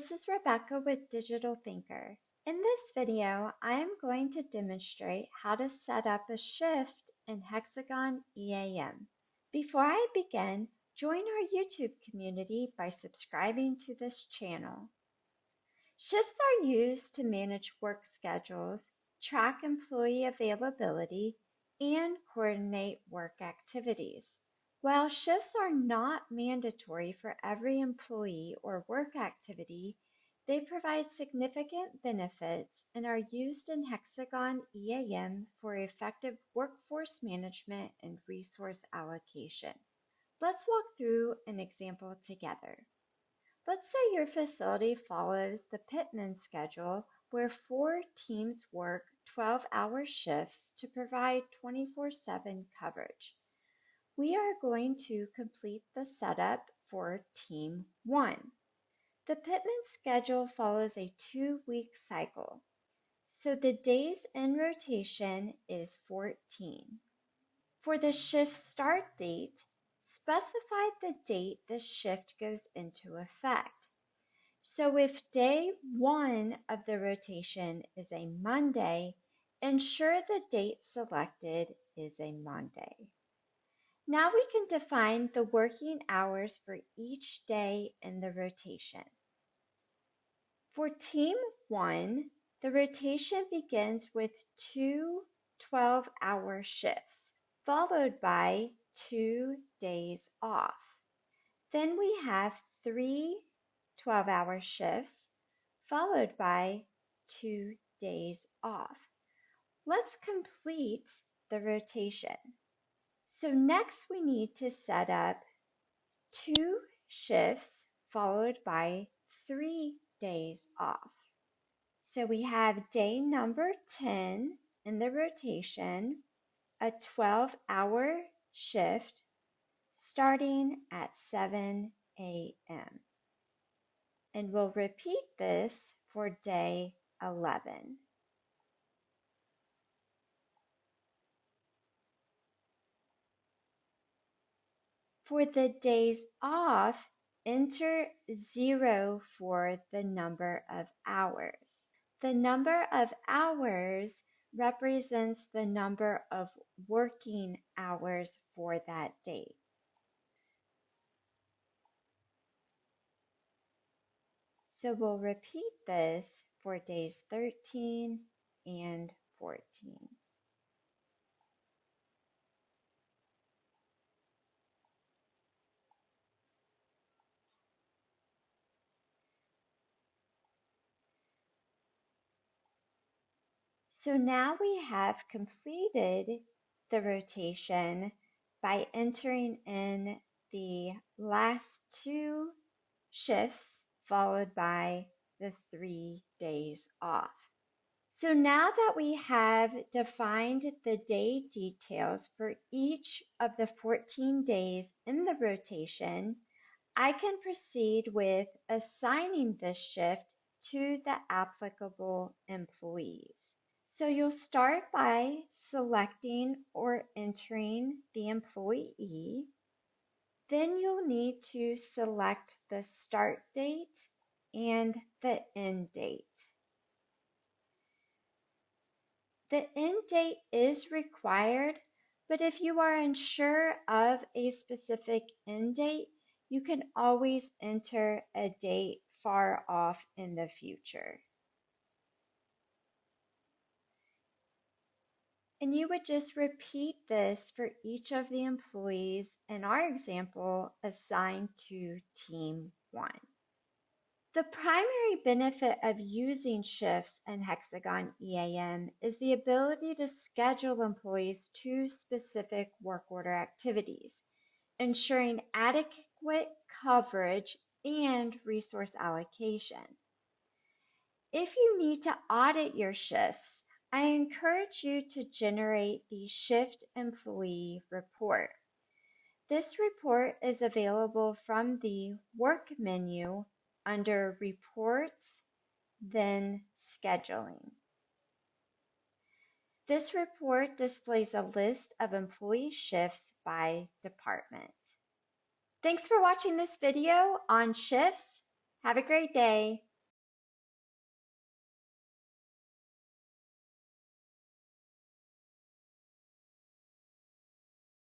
This is Rebecca with Digital Thinker. In this video, I am going to demonstrate how to set up a shift in Hexagon EAM. Before I begin, join our YouTube community by subscribing to this channel. Shifts are used to manage work schedules, track employee availability, and coordinate work activities. While shifts are not mandatory for every employee or work activity, they provide significant benefits and are used in Hexagon EAM for effective workforce management and resource allocation. Let's walk through an example together. Let's say your facility follows the Pittman schedule where 4 teams work 12-hour shifts to provide 24/7 coverage. We are going to complete the setup for Team 1. The Pittman schedule follows a 2-week cycle, so the days in rotation is 14. For the shift start date, specify the date the shift goes into effect. So if day 1 of the rotation is a Monday, ensure the date selected is a Monday. Now we can define the working hours for each day in the rotation. For Team 1, the rotation begins with 2 12-hour shifts, followed by 2 days off. Then we have 3 12-hour shifts, followed by 2 days off. Let's complete the rotation. So next we need to set up 2 shifts followed by 3 days off. So we have day number 10 in the rotation, a 12-hour shift starting at 7 a.m. And we'll repeat this for day 11. For the days off, enter 0 for the number of hours. The number of hours represents the number of working hours for that date. So we'll repeat this for days 13 and 14. So now we have completed the rotation by entering in the last 2 shifts followed by the 3 days off. So now that we have defined the day details for each of the 14 days in the rotation, I can proceed with assigning this shift to the applicable employees. So you'll start by selecting or entering the employee. Then you'll need to select the start date and the end date. The end date is required, but if you are unsure of a specific end date, you can always enter a date far off in the future. And you would just repeat this for each of the employees in our example assigned to Team 1. The primary benefit of using shifts in Hexagon EAM is the ability to schedule employees to specific work order activities, ensuring adequate coverage and resource allocation. If you need to audit your shifts, I encourage you to generate the Shift Employee Report. This report is available from the Work menu under Reports, then Scheduling. This report displays a list of employee shifts by department. Thanks for watching this video on shifts. Have a great day.